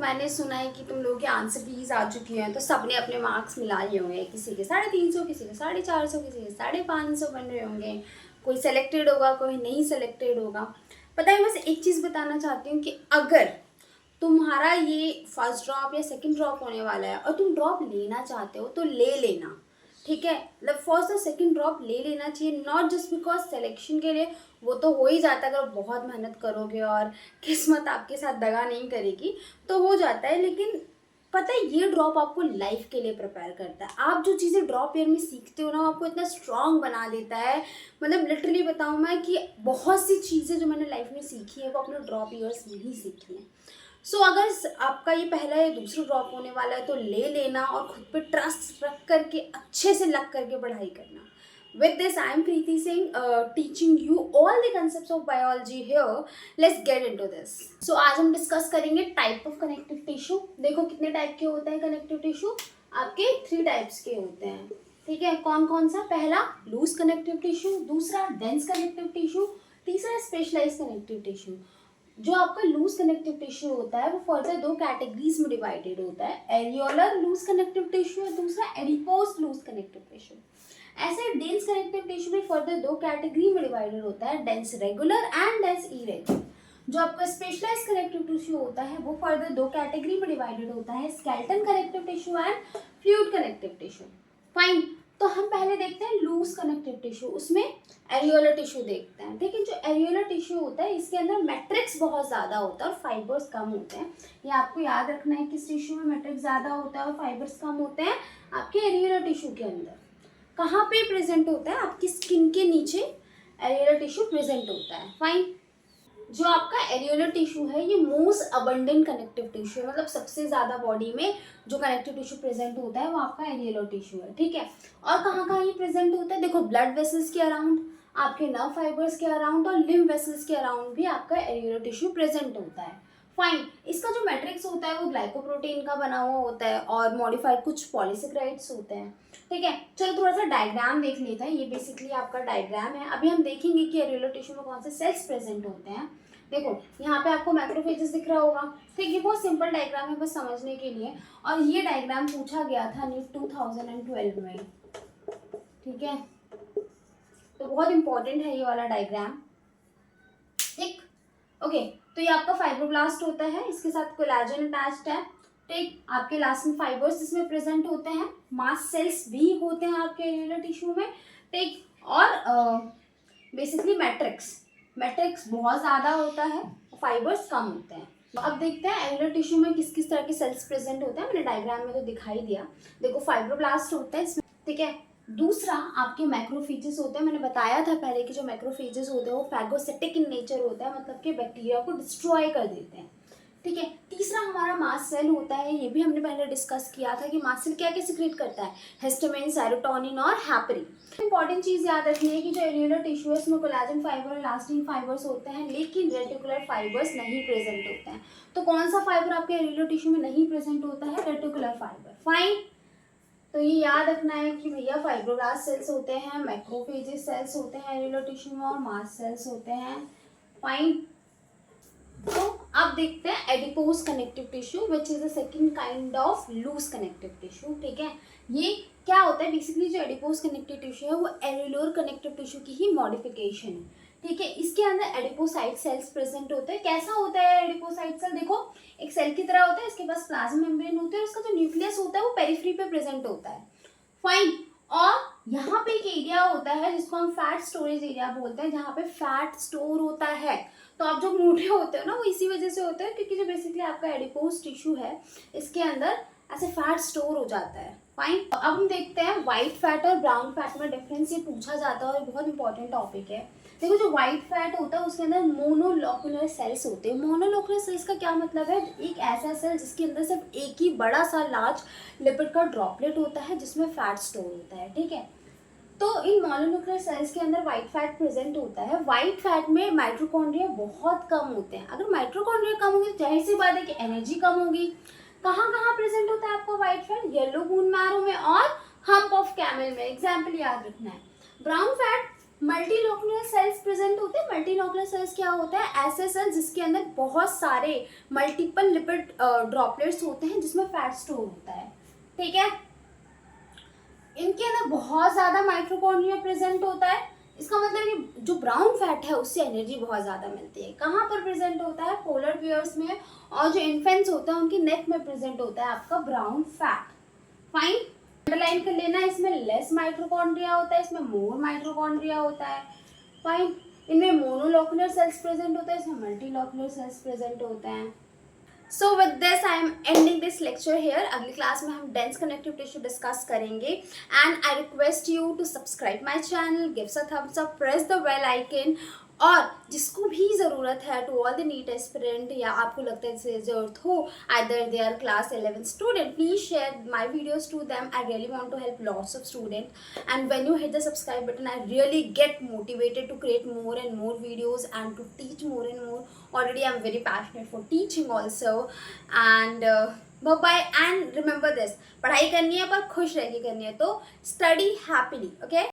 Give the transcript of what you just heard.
मैंने सुना है कि तुम लोगों के आंसर कीज आ चुकी हैं, तो सबने अपने मार्क्स मिला लिए होंगे। किसी के 350, किसी के 450, किसी के 550 बन रहे होंगे। कोई सेलेक्टेड होगा, कोई नहीं सेलेक्टेड होगा। पता है, बस एक चीज़ बताना चाहती हूँ कि अगर तुम्हारा ये फर्स्ट ड्रॉप या सेकंड ड्रॉप होने वाला है और तुम ड्रॉप लेना चाहते हो तो ले लेना, ठीक है। मतलब फर्स्ट और सेकंड ड्रॉप ले लेना चाहिए, नॉट जस्ट बिकॉज सिलेक्शन के लिए। वो तो हो ही जाता है अगर बहुत मेहनत करोगे और किस्मत आपके साथ दगा नहीं करेगी तो हो जाता है। लेकिन पता है, ये ड्रॉप आपको लाइफ के लिए प्रिपेयर करता है। आप जो चीज़ें ड्रॉप ईयर में सीखते हो ना, वो आपको इतना स्ट्रांग बना देता है। मतलब लिटरली बताऊँ मैं कि बहुत सी चीज़ें जो मैंने लाइफ में सीखी है वो अपने ड्रॉप ईयर्स में ही सीखी हैं। सो अगर आपका ये पहला या दूसरा ड्रॉप होने वाला है तो ले लेना और खुद पे ट्रस्ट रख करके अच्छे से लग करके पढ़ाई करना। With this, I am Preeti Singh, teaching you all the concepts of biology here. Let's get into this. So आज हम डिस्कस करेंगे टाइप ऑफ कनेक्टिव टिश्यू। देखो कितने टाइप के होते हैं कनेक्टिव टिश्यू, आपके 3 टाइप्स के होते हैं, ठीक है। कौन कौन सा? पहला लूज कनेक्टिव टिश्यू, दूसरा डेंस कनेक्टिव टिश्यू, तीसरा स्पेशलाइज कनेक्टिव टिश्यू। जो आपका लूज कनेक्टिव टिश्यू होता है वो फर्दर 2 कैटेगरीज में डिवाइडेड होता है, एरियोलर लूज कनेक्टिव टिश्यू और दूसरा एडिपोज लूज कनेक्टिव टिश्यू। ऐसे डेंस कनेक्टिव टिश्यू भी फर्दर 2 कैटेगरी में डिवाइडेड होता है, dense regular and dense irregular. जो आपका स्पेशलाइज कनेक्टिव टिश्यू होता है वो फर्दर 2 कैटेगरी में डिवाइडेड होता है, skeleton connective tissue and fluid connective tissue. Fine, तो हम पहले देखते हैं लूज कनेक्टिव टिश्यू, उसमें एरियोलर टिश्यू देखते हैं। देखिए, जो एरियोलर टिश्यू होता है इसके अंदर मैट्रिक्स बहुत ज़्यादा होता है और फाइबर्स कम होते हैं। ये आपको याद रखना है, किस टिश्यू में मैट्रिक्स ज़्यादा होता है और फाइबर्स कम होते हैं? आपके एरियोलर टिश्यू के अंदर। कहाँ पे प्रेजेंट होता है? आपकी स्किन के नीचे एरियोलर टिश्यू प्रेजेंट होता है। फाइन, जो आपका एरियोलर टिश्यू है ये मोस्ट अबंडेंट कनेक्टिव टिश्यू है। मतलब सबसे ज़्यादा बॉडी में जो कनेक्टिव टिश्यू प्रेजेंट होता है वो आपका एरियोलर टिश्यू है, ठीक है। और कहाँ कहाँ ये प्रेजेंट होता है? देखो, ब्लड वेसल्स के अराउंड, आपके नर्व फाइबर्स के अराउंड और लिम्फ वेसल्स के अराउंड भी आपका एरियोलर टिश्यू प्रेजेंट होता है। फाइन, इसका जो मैट्रिक्स होता है वो ग्लाइकोप्रोटीन का बना हुआ होता है और मॉडिफाइड कुछ पॉलीसेकेराइड्स होते हैं, ठीक है। चलो थोड़ा सा डायग्राम देख लेते हैं। ये बेसिकली आपका डायग्राम है। अभी हम देखेंगे कि एरियोलर टिश्यू में कौन से सेल्स प्रेजेंट होते हैं। देखो, यहाँ पे आपको मैक्रोफेजेस दिख रहा होगा, ठीक। ये बहुत सिंपल डायग्राम है बस समझने के लिए, और ये डायग्राम पूछा गया था नीट 2012 में, ठीक है। तो बहुत इंपॉर्टेंट है ये वाला डायग्राम, ठीक। ओके, तो ये आपका फाइब्रोब्लास्ट होता है, इसके साथ कोलेजन अटैच्ड है, ठीक। आपके इलास्टिन फाइबर्स इसमें प्रेजेंट होते हैं, मास्ट सेल्स भी होते हैं आपके एरियोलर टिश्यू में, ठीक। और बेसिकली मैट्रिक्स बहुत ज़्यादा होता है, फाइबर्स कम होते हैं। तो अब देखते हैं एरियोलर टिश्यू में किस किस तरह के सेल्स प्रेजेंट होते हैं। मैंने डायग्राम में तो दिखाई दिया। देखो, फाइब्रोब्लास्ट होता है इसमें, ठीक है। दूसरा आपके मैक्रोफेजेस होते हैं। मैंने बताया था पहले कि जो मैक्रोफेजेस होते हैं वो फैगोसिटिक इन नेचर होता है, मतलब कि बैक्टीरिया को डिस्ट्रॉय कर देते हैं, ठीक है। तीसरा हमारा मास्ट सेल होता है। ये भी हमने पहले डिस्कस किया था कि मास्ट सेल क्या क्या सिक्रेट करता है? हिस्टामिन, सेरोटोनिन और हैपरिन। इंपॉर्टेंट चीज़ याद रखनी है कि जो एरियोलर टिश्यू है उसमें कोलेजन फाइबर और इलास्टिन फाइबर्स होते हैं, लेकिन रेटिकुलर फाइबर्स नहीं प्रेजेंट होते हैं। तो कौन सा फाइबर आपके एरियोलर टिश्यू में नहीं प्रेजेंट होता है? Reticular fibre. फाइन, तो ये याद रखना है कि भैया फाइब्रोब्लास्ट सेल्स होते हैं, मैक्रोफेजेस सेल्स होते हैं एरियोलर टिश्यू में और मास्ट सेल्स होते हैं। फाइन, तो अब देखते हैं adipose connective tissue which is the second kind of loose connective tissue, ठीक है। ये क्या होता है? बेसिकली जो एडिपोज कनेक्टिव टिश्यू है वो एरियोलर कनेक्टिव टिश्यू की ही मॉडिफिकेशन है, ठीक है। इसके अंदर एडिपोसाइट सेल्स प्रेजेंट होते हैं। कैसा होता है एडिपोसाइट सेल? देखो, एक सेल की तरह होता है, इसके पास प्लाज्मा मेम्ब्रेन होते हैं और इसका जो न्यूक्लियस होता है वो पेरिफेरी पे प्रेजेंट होता है। फाइन, और यहाँ पे एक एरिया होता है जिसको हम फैट स्टोरेज एरिया बोलते हैं, जहाँ पे फैट स्टोर होता है। तो आप जो मोटे होते हो ना वो इसी वजह से होते हैं क्योंकि जो बेसिकली आपका एडिपोज टिश्यू है इसके अंदर ऐसे फैट स्टोर हो जाता है। फाइन, अब हम देखते हैं व्हाइट फैट और ब्राउन फैट में डिफरेंस। ये पूछा जाता है और बहुत इंपॉर्टेंट टॉपिक है। देखो, जो व्हाइट फैट होता है उसके अंदर मोनोलोकुलर सेल्स होते हैं। मोनोलोकुलर सेल्स का क्या मतलब है? एक ऐसा सेल जिसके अंदर सिर्फ एक ही बड़ा सा लार्ज लिपिड का ड्रॉपलेट होता है जिसमें फैट स्टोर होता है, ठीक है। तो इन मोनोन्यूक्लियर सेल्स के अंदर व्हाइट फैट प्रेजेंट होता है। व्हाइट फैट में माइटोकॉन्ड्रिया बहुत कम होते हैं। अगर माइटोकॉन्ड्रिया कम होंगे तो जाहिर सी बात है कि एनर्जी कम होगी। कहाँ कहाँ प्रेजेंट होता है आपका white fat? Yellow bone marrow में और हम्प ऑफ कैमल में। एग्जाम्पल याद रखना है। ब्राउन फैट मल्टीन्यूक्लियर सेल्स प्रेजेंट होते हैं। मल्टीन्यूक्लियर सेल्स क्या होता है? ऐसे सेल्स जिसके अंदर बहुत सारे मल्टीपल लिपिड ड्रॉपलेट्स होते हैं जिसमें फैट स्टोर होता है, ठीक है। इनके अंदर बहुत ज़्यादा माइटोकॉन्ड्रिया प्रेजेंट होता है। इसका मतलब कि जो ब्राउन फैट है उससे एनर्जी बहुत ज़्यादा मिलती है। कहाँ पर प्रेजेंट होता है? पोलर बियर्स में, और जो इन्फेंट्स होता है उनकी नेक में प्रेजेंट होता है आपका ब्राउन फैट। फाइन, अंडरलाइन कर लेना, इसमें लेस माइटोकॉन्ड्रिया होता है, इसमें मोर माइटोकॉन्ड्रिया होता है। फाइन, इनमें मोनोलोकुलर सेल्स प्रेजेंट होता है, इसमें मल्टीलोकुलर सेल्स प्रेजेंट होते हैं। So with this I am ending this lecture here. अगली क्लास में हम डेंस कनेक्टिव टिश्यू डिस्कस करेंगे and I request you to subscribe my channel, give a thumbs up, press the bell icon. और जिसको भी ज़रूरत है, to all the NEET aspirant, या आपको लगता है इससे ज़रूरत हो, either they are class 11 student, please share my videos to them. I really want to help lots of students, and when you hit the subscribe button, I really get motivated to create more and more videos and to teach more and more. Already I'm very passionate for teaching also, and bye bye, and remember this, पढ़ाई करनी है पर खुश रह के करनी है, तो study happily, okay?